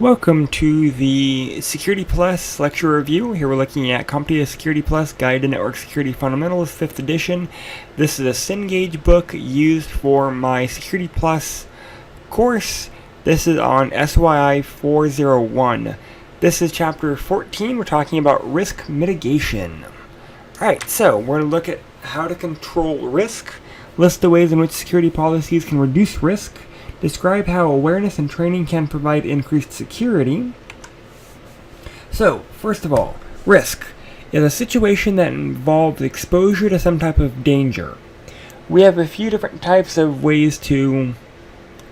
Welcome to the Security Plus lecture review. Here we're looking at CompTIA Security Plus Guide to Network Security Fundamentals, 5th edition. This is a Cengage book used for my Security Plus course. This is on SYI 401. This is chapter 14. We're talking about risk mitigation. Alright, so we're going to look at how to control risk, list the ways in which security policies can reduce risk, describe how awareness and training can provide increased security. So, first of all, risk is a situation that involves exposure to some type of danger. We have a few different types of ways to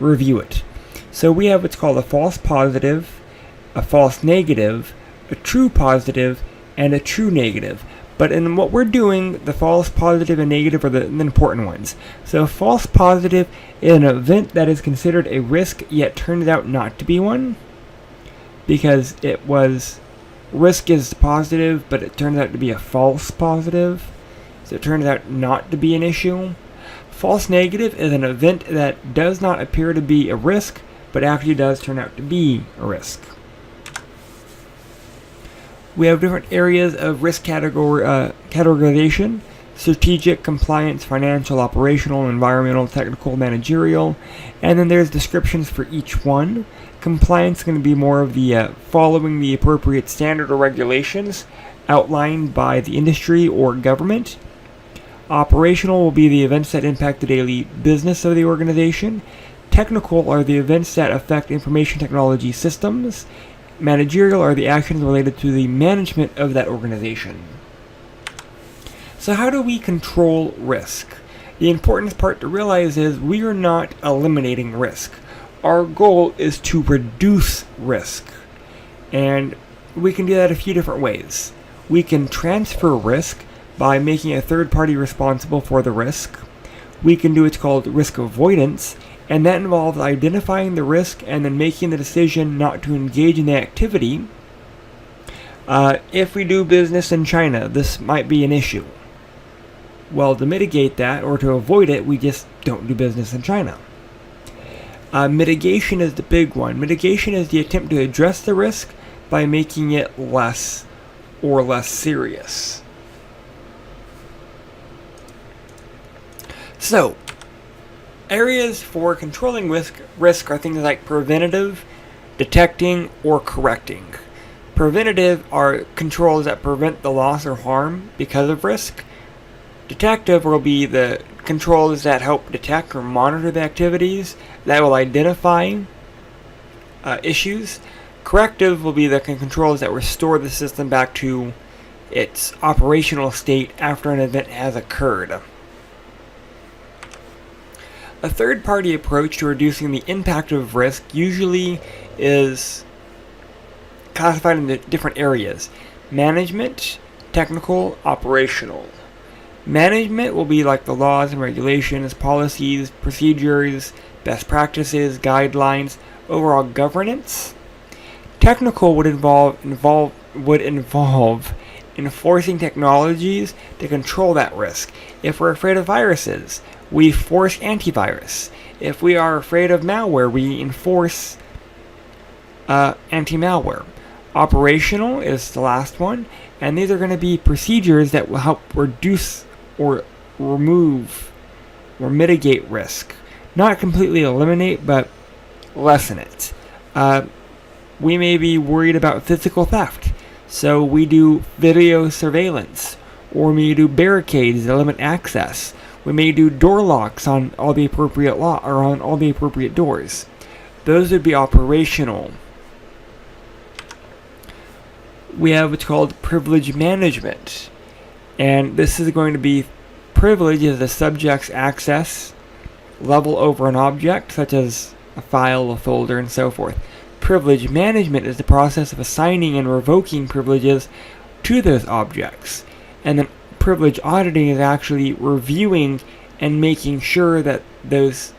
review it. So we have what's called a false positive, a false negative, a true positive, and a true negative. But in what we're doing, the false positive and negative are the important ones. So false positive is an event that is considered a risk yet turns out not to be one, because it was risk is positive but it turns out to be a false positive, so it turns out not to be an issue. False negative is an event that does not appear to be a risk but actually does turn out to be a risk. We have different areas of risk categorization: strategic, compliance, financial, operational, environmental, technical, managerial, and then there's descriptions for each one. Compliance is going to be more of the following the appropriate standard or regulations outlined by the industry or government. Operational will be the events that impact the daily business of the organization. Technical are the events that affect information technology systems. Managerial are the actions related to the management of that organization. So how do we control risk? The important part to realize is we are not eliminating risk. Our goal is to reduce risk. And we can do that a few different ways. We can transfer risk by making a third party responsible for the risk. We can do what's called risk avoidance, and that involves identifying the risk and then making the decision not to engage in the activity. If we do business in China, this might be an issue. Well, to mitigate that or to avoid it, we just don't do business in China. Mitigation is the big one. Mitigation is the attempt to address the risk by making it less serious. So, areas for controlling risk are things like preventative, detecting, or correcting. Preventative are controls that prevent the loss or harm because of risk. Detective will be the controls that help detect or monitor the activities that will identify issues. Corrective will be the controls that restore the system back to its operational state after an event has occurred. A third-party approach to reducing the impact of risk usually is classified into different areas: management, technical, operational. Management will be like the laws and regulations, policies, procedures, best practices, guidelines, overall governance. Technical would involve enforcing technologies to control that risk. If we're afraid of viruses, we force antivirus. If we are afraid of malware, we enforce anti-malware. Operational is the last one, and these are going to be procedures that will help reduce or remove or mitigate risk. Not completely eliminate, but lessen it. We may be worried about physical theft, so we do video surveillance, or we do barricades that limit access. We may do door locks on all the appropriate on all the appropriate doors. Those would be operational. We have what's called privilege management, and this is going to be privilege is the subject's access level over an object, such as a file, a folder, and so forth. Privilege management is the process of assigning and revoking privileges to those objects, and then privilege auditing is actually reviewing and making sure that those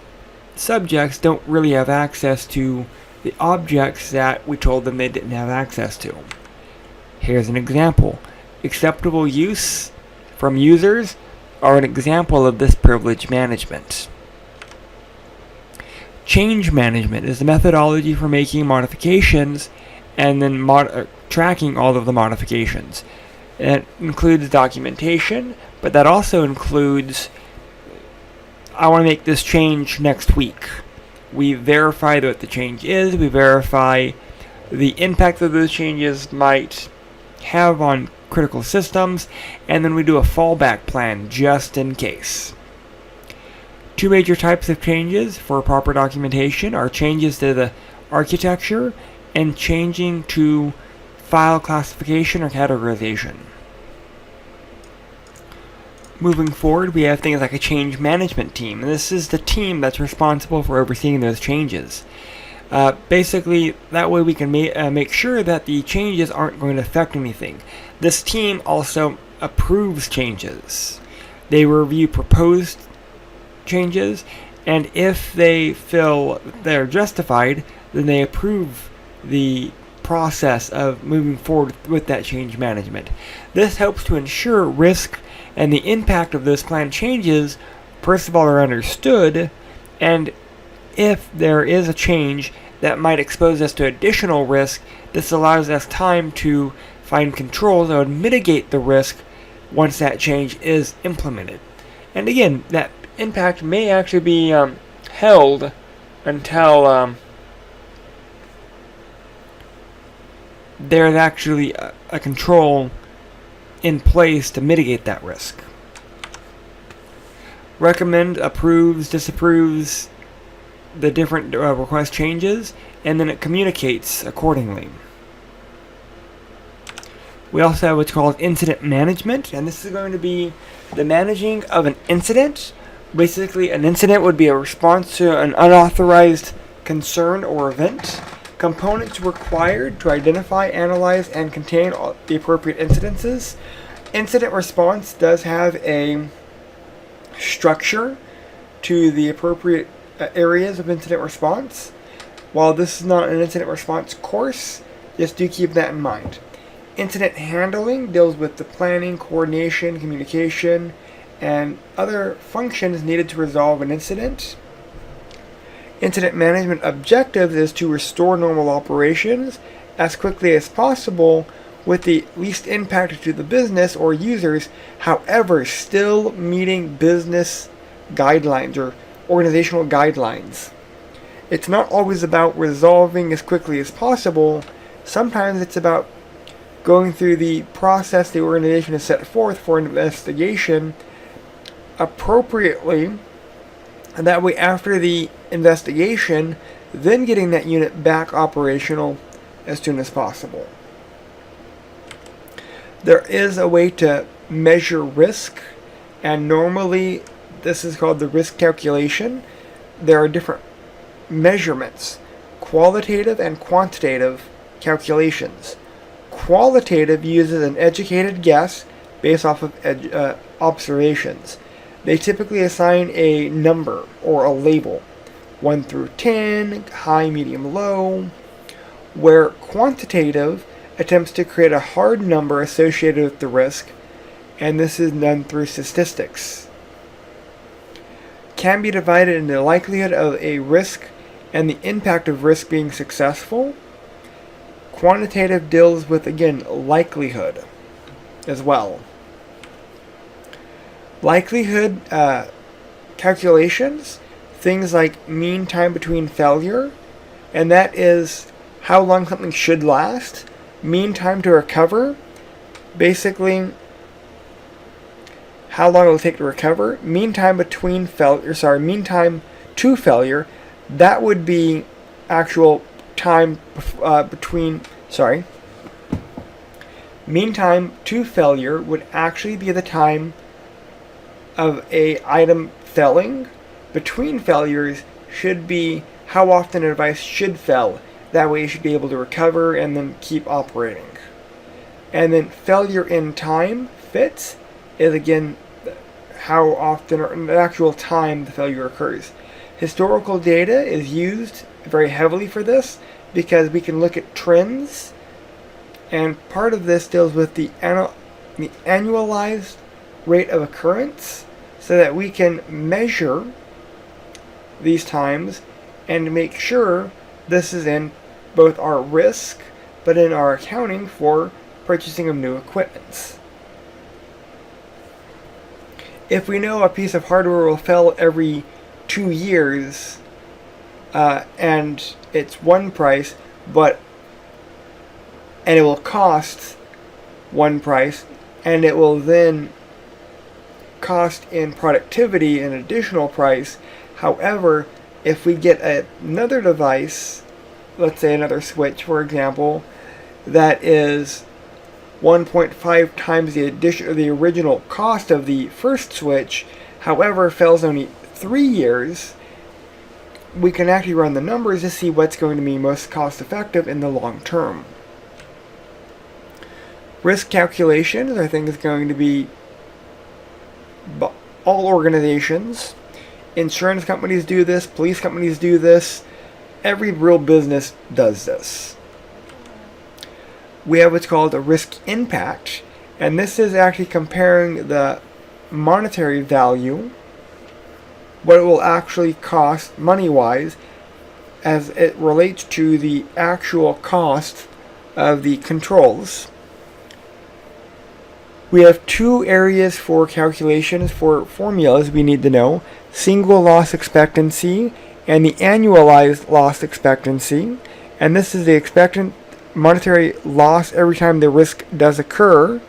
subjects don't really have access to the objects that we told them they didn't have access to. Here's an example. Acceptable use from users are an example of this privilege management. Change management is the methodology for making modifications and then tracking all of the modifications. It includes documentation, but that also includes, I want to make this change next week. We verify what the change is, we verify the impact that those changes might have on critical systems, and then we do a fallback plan just in case. Two major types of changes for proper documentation are changes to the architecture and changing to file classification or categorization. Moving forward, we have things like a change management team, and this is the team that's responsible for overseeing those changes. Basically, that way we can make sure that the changes aren't going to affect anything. This team also approves changes. They review proposed changes, and if they feel they're justified, then they approve the process of moving forward with that change management. This helps to ensure risk and the impact of those planned changes, first of all, are understood, and if there is a change that might expose us to additional risk, this allows us time to find controls that would mitigate the risk once that change is implemented. And again, that impact may actually be held until there's actually a control in place to mitigate that risk. Recommend, approves, disapproves the different request changes, and then it communicates accordingly. We also have what's called incident management, and this is going to be the managing of an incident. Basically, an incident would be a response to an unauthorized concern or event. Components required to identify, analyze, and contain the appropriate incidences. Incident response does have a structure to the appropriate areas of incident response. While this is not an incident response course, just do keep that in mind. Incident handling deals with the planning, coordination, communication, and other functions needed to resolve an incident. Incident management objective is to restore normal operations as quickly as possible with the least impact to the business or users, however, still meeting business guidelines or organizational guidelines. It's not always about resolving as quickly as possible. Sometimes it's about going through the process the organization has set forth for an investigation appropriately, and that way after the investigation, then getting that unit back operational as soon as possible. There is a way to measure risk, and normally this is called the risk calculation. There are different measurements, qualitative and quantitative calculations. Qualitative uses an educated guess based off of observations. They typically assign a number or a label, 1 through 10, high, medium, low, where quantitative attempts to create a hard number associated with the risk, and this is done through statistics. Can be divided into the likelihood of a risk and the impact of risk being successful. Quantitative deals with, again, likelihood as well. Likelihood calculations, things like mean time between failure, and that is how long something should last. Mean time to recover, basically how long it will take to recover. Mean time between mean time to failure, that would be actual time mean time to failure would actually be the time of a item failing. Between failures should be how often a device should fail. That way you should be able to recover and then keep operating. And then failure in time fits is again how often or the actual time the failure occurs. Historical data is used very heavily for this because we can look at trends, and part of this deals with the annualized rate of occurrence so that we can measure these times and make sure this is in both our risk but in our accounting for purchasing of new equipment. If we know a piece of hardware will fail every 2 years and it's one price, and it will cost one price, and it will then cost in productivity an additional price. However, if we get another device, let's say another switch for example, that is 1.5 times the original cost of the first switch, however fails only 3 years, we can actually run the numbers to see what's going to be most cost effective in the long term. Risk calculations, I think, is going to be all organizations. Insurance companies do this, police companies do this, every real business does this. We have what's called a risk impact, and this is actually comparing the monetary value, what it will actually cost money-wise, as it relates to the actual cost of the controls. We have 2 areas for calculations for formulas we need to know: single loss expectancy and the annualized loss expectancy. And this is the expected monetary loss every time the risk does occur.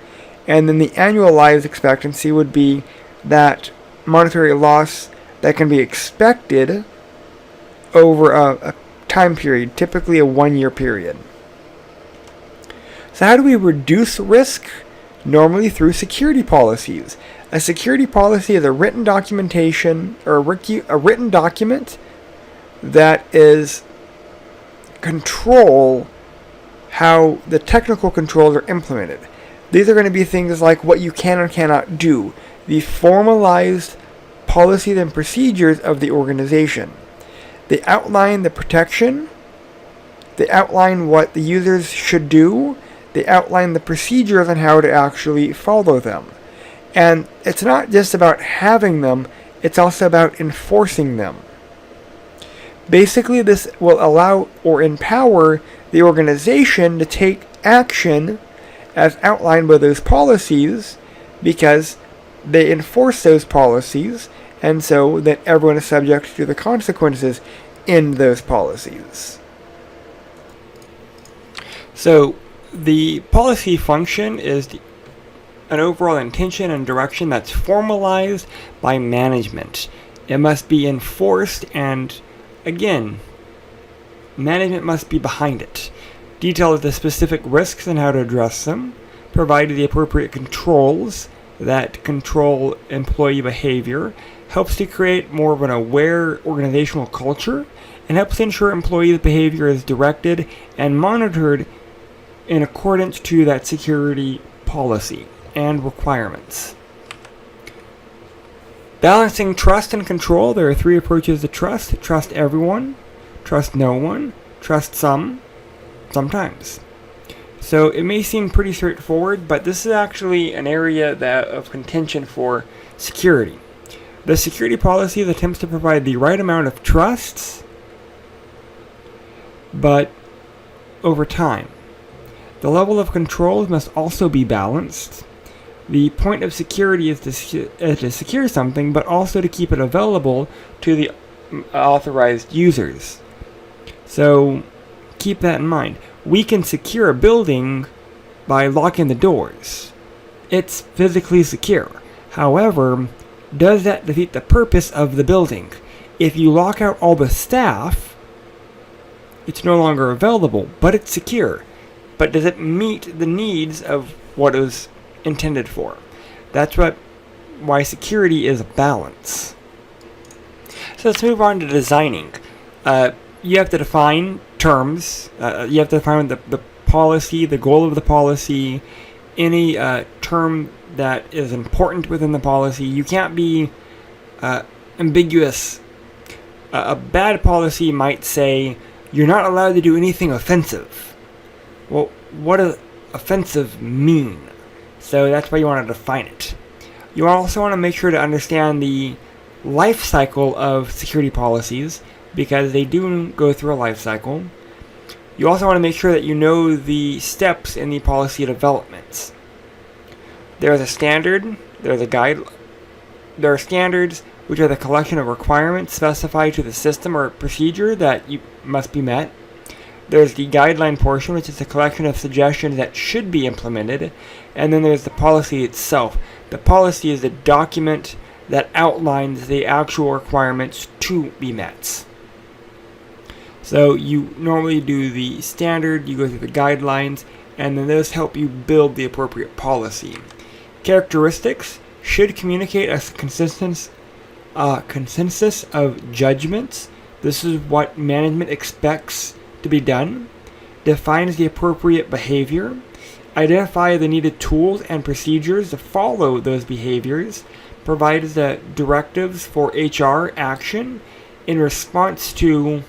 And then the annualized expectancy would be that monetary loss that can be expected over a time period, typically a 1-year period. So how do we reduce risk? Normally through security policies. A security policy is a written documentation, or a written document that is control how the technical controls are implemented. These are going to be things like what you can and cannot do, the formalized policies and procedures of the organization. They outline the protection, they outline what the users should do, they outline the procedures on how to actually follow them. And it's not just about having them, it's also about enforcing them. Basically, this will allow or empower the organization to take action as outlined by those policies, because they enforce those policies, and so that everyone is subject to the consequences in those policies. So, the policy function is an overall intention and direction that's formalized by management. It must be enforced, and again, management must be behind it. Details the specific risks and how to address them, provide the appropriate controls that control employee behavior, helps to create more of an aware organizational culture, and helps to ensure employee behavior is directed and monitored in accordance to that security policy and requirements. Balancing trust and control. There are 3 approaches to trust. Trust everyone, trust no one, trust some, sometimes. So it may seem pretty straightforward, but this is actually an area of contention for security. The security policy attempts to provide the right amount of trust, but over time. The level of controls must also be balanced. The point of security is to secure something, but also to keep it available to the authorized users. So keep that in mind. We can secure a building by locking the doors. It's physically secure. However, does that defeat the purpose of the building? If you lock out all the staff, it's no longer available, but it's secure. But does it meet the needs of what it was intended for? That's why security is a balance. So let's move on to designing. You have to define terms. You have to define the policy, the goal of the policy, any term that is important within the policy. You can't be ambiguous. A bad policy might say, you're not allowed to do anything offensive. Well, what does offensive mean? So that's why you want to define it. You also want to make sure to understand the life cycle of security policies, because they do go through a life cycle. You also want to make sure that you know the steps in the policy developments. There's a standard, there's a guide. There are standards, which are the collection of requirements specified to the system or procedure that must be met. There's the guideline portion, which is a collection of suggestions that should be implemented. And then there's the policy itself. The policy is the document that outlines the actual requirements to be met. So you normally do the standard, you go through the guidelines, and then those help you build the appropriate policy. Characteristics should communicate a consensus of judgments. This is what management expects to be done. Defines the appropriate behavior. Identify the needed tools and procedures to follow those behaviors. Provides the directives for HR action in response to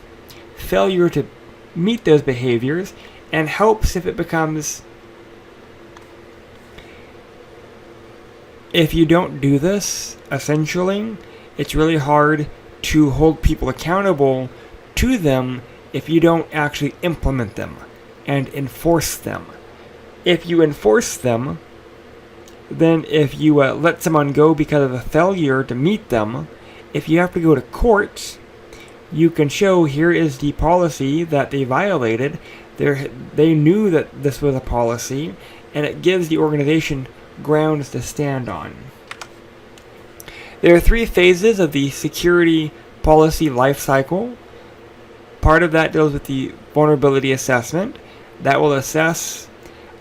failure to meet those behaviors, and helps if you don't do this, essentially, it's really hard to hold people accountable to them if you don't actually implement them and enforce them. If you enforce them, then if you let someone go because of a failure to meet them, if you have to go to court, you can show here is the policy that they violated. They knew that this was a policy, and it gives the organization grounds to stand on. There are 3 phases of the security policy life cycle. Part of that deals with the vulnerability assessment. That will assess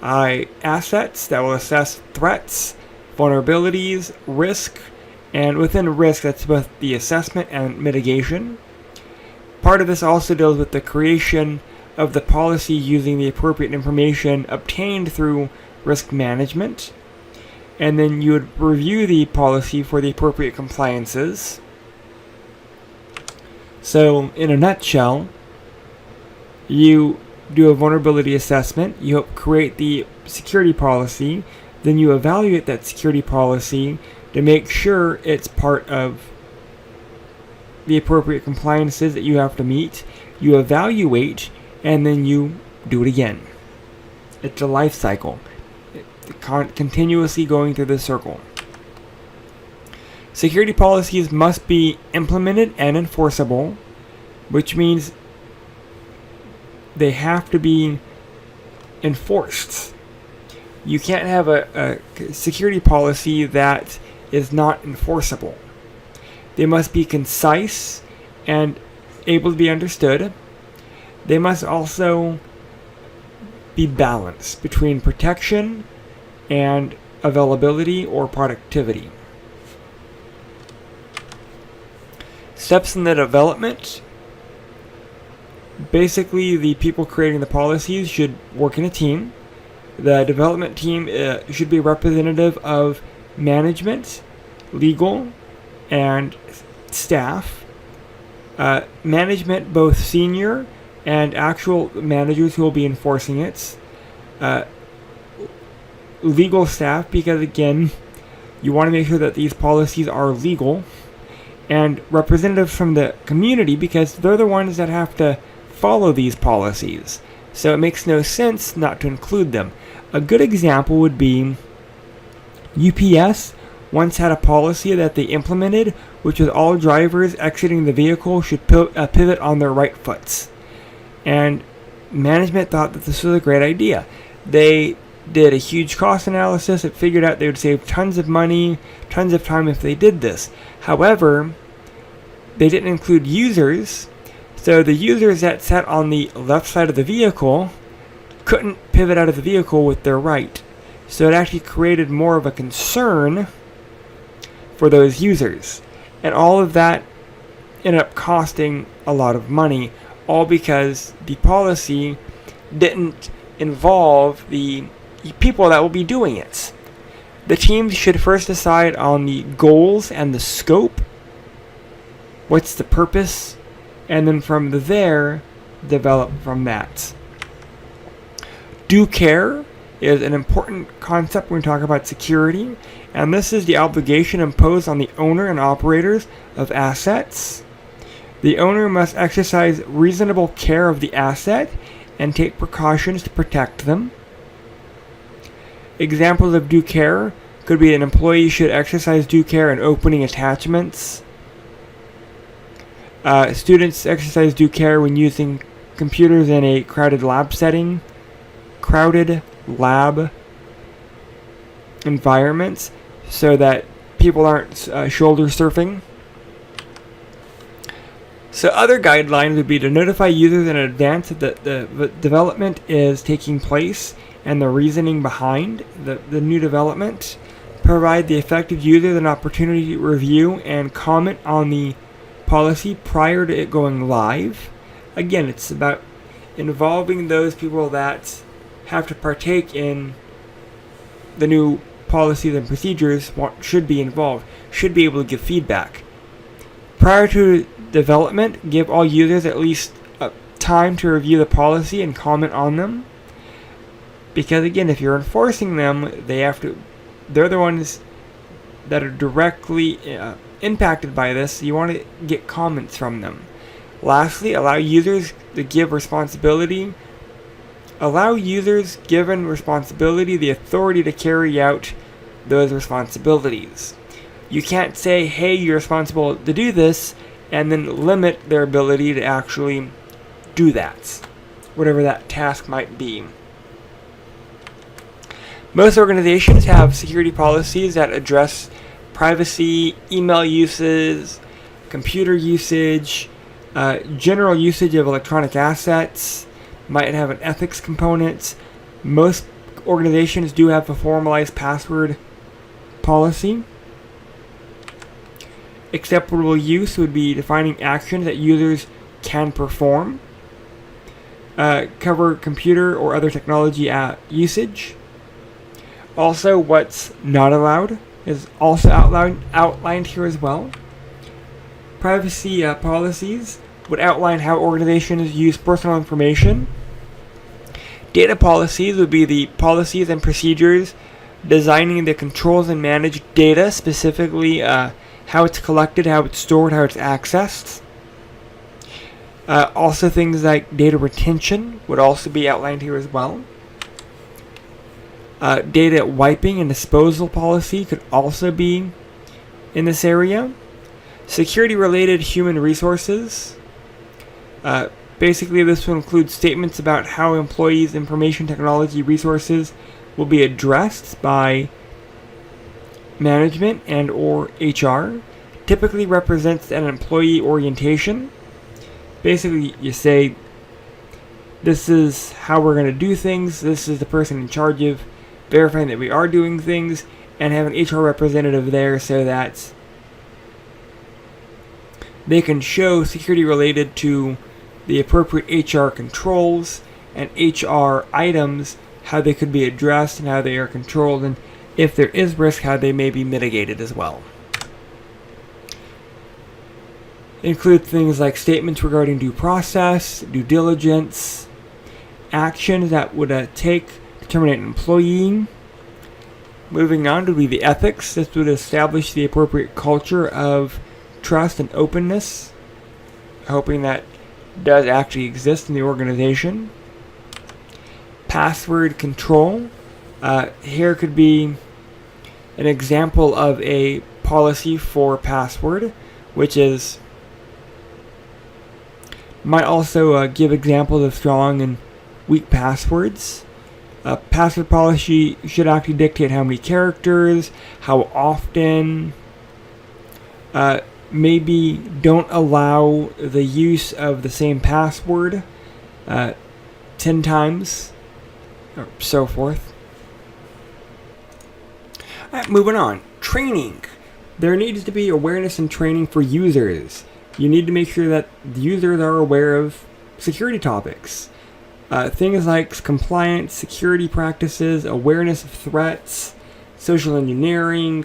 assets, that will assess threats, vulnerabilities, risk, and within risk, that's both the assessment and mitigation. Part of this also deals with the creation of the policy using the appropriate information obtained through risk management. And then you would review the policy for the appropriate compliances. So, in a nutshell, you do a vulnerability assessment, you help create the security policy, then you evaluate that security policy to make sure it's part of the appropriate compliances that you have to meet. You evaluate, and then you do it again. It's a life cycle, continuously going through the circle. Security policies must be implemented and enforceable, which means they have to be enforced. You can't have a security policy that is not enforceable. They must be concise and able to be understood. They must also be balanced between protection and availability or productivity. Steps in the development. Basically, the people creating the policies should work in a team. The development team should be representative of management, legal, and staff. Management, both senior and actual managers who will be enforcing it. Legal staff, because again, you want to make sure that these policies are legal. And representatives from the community, because they're the ones that have to follow these policies. So it makes no sense not to include them. A good example would be UPS once had a policy that they implemented, which was all drivers exiting the vehicle should pivot on their right foots. And management thought that this was a great idea. They did a huge cost analysis. It figured out they would save tons of money, tons of time if they did this. However, they didn't include users, so the users that sat on the left side of the vehicle couldn't pivot out of the vehicle with their right. So it actually created more of a concern for those users. And all of that ended up costing a lot of money, all because the policy didn't involve the people that will be doing it. The teams should first decide on the goals and the scope. What's the purpose? And then from there, develop from that. Due care is an important concept when we talk about security, and this is the obligation imposed on the owner and operators of assets. The owner must exercise reasonable care of the asset and take precautions to protect them. Examples of due care could be an employee should exercise due care in opening attachments. Students exercise due care when using computers in a crowded lab setting. Crowded lab environments so that people aren't shoulder surfing. So other guidelines would be to notify users in advance that the development is taking place and the reasoning behind the new development. Provide the affected users an opportunity to review and comment on the policy prior to it going live. Again, it's about involving those people that have to partake in the new policies and procedures, should be involved, should be able to give feedback. Prior to development, give all users at least time to review the policy and comment on them. Because again, if you're enforcing them, they're the ones that are directly impacted by this, so you want to get comments from them. Lastly, allow users given responsibility the authority to carry out those responsibilities. You can't say, hey, you're responsible to do this, and then limit their ability to actually do that, whatever that task might be. Most organizations have security policies that address privacy, email uses, computer usage, general usage of electronic assets, might have an ethics component. Most organizations do have a formalized password policy. Acceptable use would be defining actions that users can perform. Cover computer or other technology usage. Also, what's not allowed is also outlined here as well. Privacy policies would outline how organizations use personal information. Data policies would be the policies and procedures designing the controls and manage data, specifically how it's collected, how it's stored, how it's accessed. Also things like data retention would also be outlined here as well. Data wiping and disposal policy could also be in this area. Security-related human resources. Basically, this will include statements about how employees' information technology resources will be addressed by management and or HR. Typically represents an employee orientation. Basically, you say, this is how we're going to do things, this is the person in charge of verifying that we are doing things, and have an HR representative there so that they can show security related to the appropriate HR controls and HR items, how they could be addressed and how they are controlled, and if there is risk, how they may be mitigated as well. Include things like statements regarding due process, due diligence, actions that would take to terminate an employee. Moving on to be the ethics. This would establish the appropriate culture of trust and openness, hoping that does actually exist in the organization. Password control. Here could be an example of a policy for password, which is might also give examples of strong and weak passwords. Password policy should actually dictate how many characters, how often. Maybe don't allow the use of the same password 10 times, or so forth. Alright, moving on. Training. There needs to be awareness and training for users. You need to make sure that the users are aware of security topics. Things like compliance, security practices, awareness of threats, social engineering,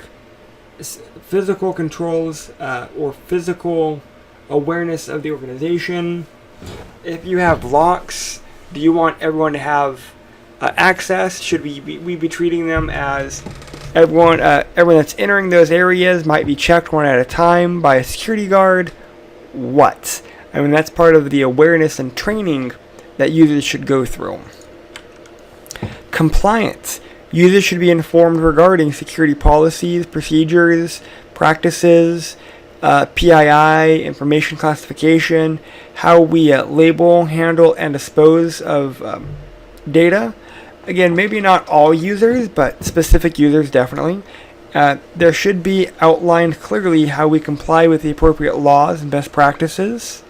physical controls, or physical awareness of the organization. If you have locks, do you want everyone to have access? Should we be treating them as everyone that's entering those areas might be checked one at a time by a security guard? what. I mean, that's part of the awareness and training that users should go through. Compliance. Users should be informed regarding security policies, procedures, practices, PII, information classification, how we label, handle, and dispose of data. Again, maybe not all users, but specific users definitely. There should be outlined clearly how we comply with the appropriate laws and best practices.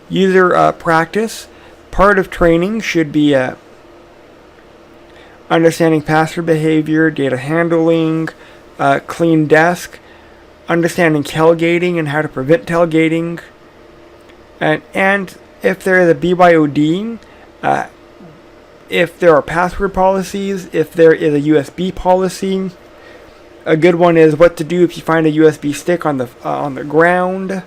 User practice. Part of training should be understanding password behavior, data handling, clean desk, understanding tailgating and how to prevent tailgating, and if there is a BYOD, if there are password policies, if there is a USB policy. A good one is what to do if you find a USB stick on the ground,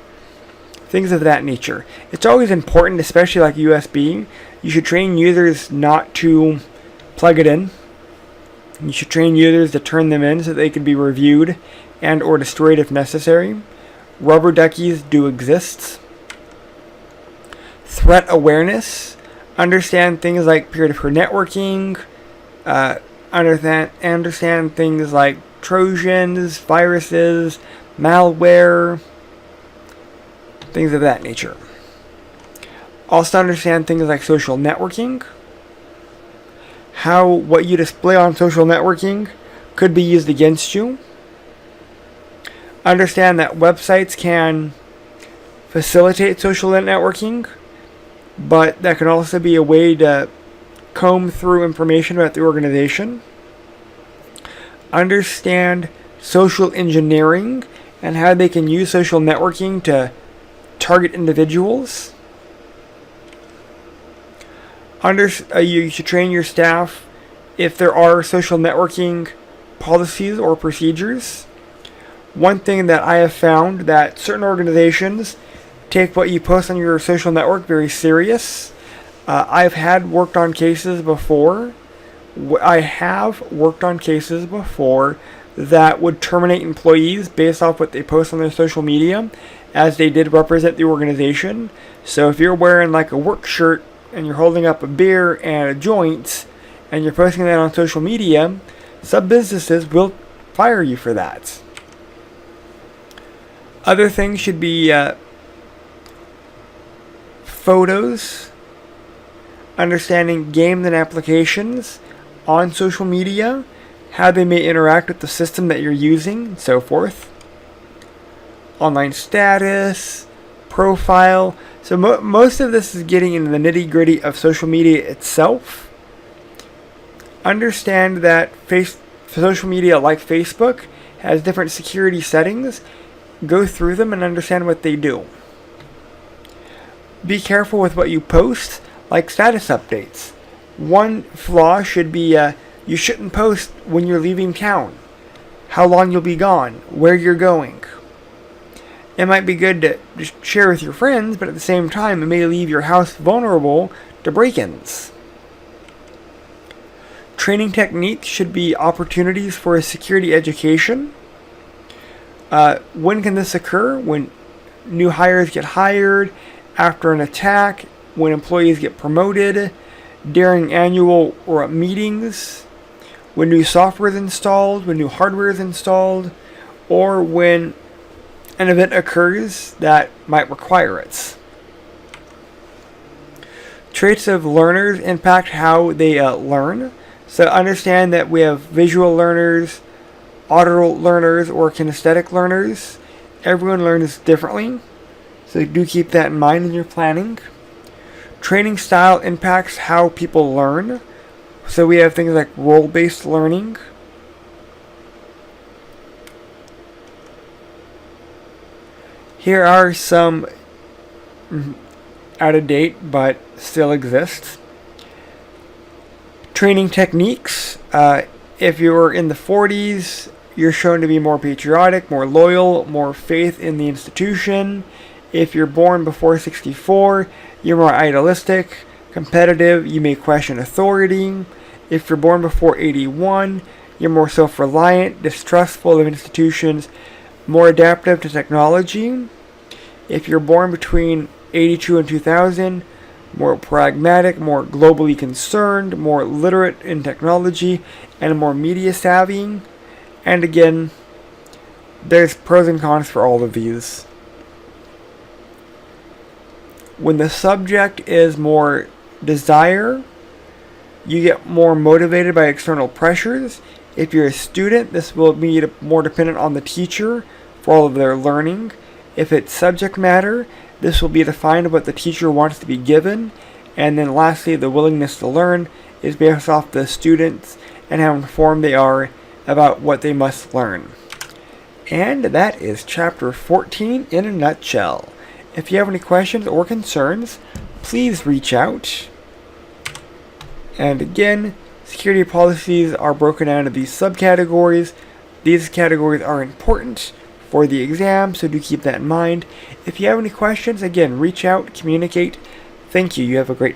things of that nature. It's always important, especially like USB, you should train users not to plug it in. You should train users to turn them in so they can be reviewed and or destroyed if necessary. Rubber duckies do exist. Threat awareness. Understand things like peer-to-peer networking. Understand things like Trojans, viruses, malware, things of that nature. Also understand things like social networking. How what you display on social networking could be used against you. Understand that websites can facilitate social networking, but that can also be a way to comb through information about the organization. Understand social engineering and how they can use social networking to target individuals. You should train your staff if there are social networking policies or procedures. One thing that I have found that certain organizations take what you post on your social network very serious. I have worked on cases before that would terminate employees based off what they post on their social media, as they did represent the organization. So if you're wearing like a work shirt and you're holding up a beer and a joint and you're posting that on social media, some businesses will fire you for that. Other things should be photos, understanding games and applications on social media, how they may interact with the system that you're using, and so forth. Online status, profile. So most of this is getting into the nitty-gritty of social media itself. Understand that social media like Facebook has different security settings. Go through them and understand what they do. Be careful with what you post, like status updates. One flaw should be you shouldn't post when you're leaving town, how long you'll be gone, where you're going. It might be good to just share with your friends, but at the same time, it may leave your house vulnerable to break-ins. Training techniques should be opportunities for a security education. When can this occur? When new hires get hired, after an attack, when employees get promoted, during annual meetings, when new software is installed, when new hardware is installed, or when an event occurs that might require it. Traits of learners impact how they learn. So understand that we have visual learners, auditory learners, or kinesthetic learners. Everyone learns differently, so do keep that in mind in your planning. Training style impacts how people learn. So we have things like role-based learning. Here are some out of date but still exist. Training techniques. If you're in the 40s, you're shown to be more patriotic, more loyal, more faith in the institution. If you're born before 64, you're more idealistic, competitive, you may question authority. If you're born before 81, you're more self-reliant, distrustful of institutions, more adaptive to technology. If you're born between 82 and 2000, more pragmatic, more globally concerned, more literate in technology, and more media savvy. And again, there's pros and cons for all of these. When the subject is more desire, you get more motivated by external pressures. If you're a student, this will be more dependent on the teacher for all of their learning. If it's subject matter, this will be defined what the teacher wants to be given. And then lastly, the willingness to learn is based off the students and how informed they are about what they must learn. And that is chapter 14 in a nutshell. If you have any questions or concerns, please reach out. And again, security policies are broken down into these subcategories. These categories are important for the exam, so do keep that in mind. If you have any questions, again, reach out, communicate. Thank you. You have a great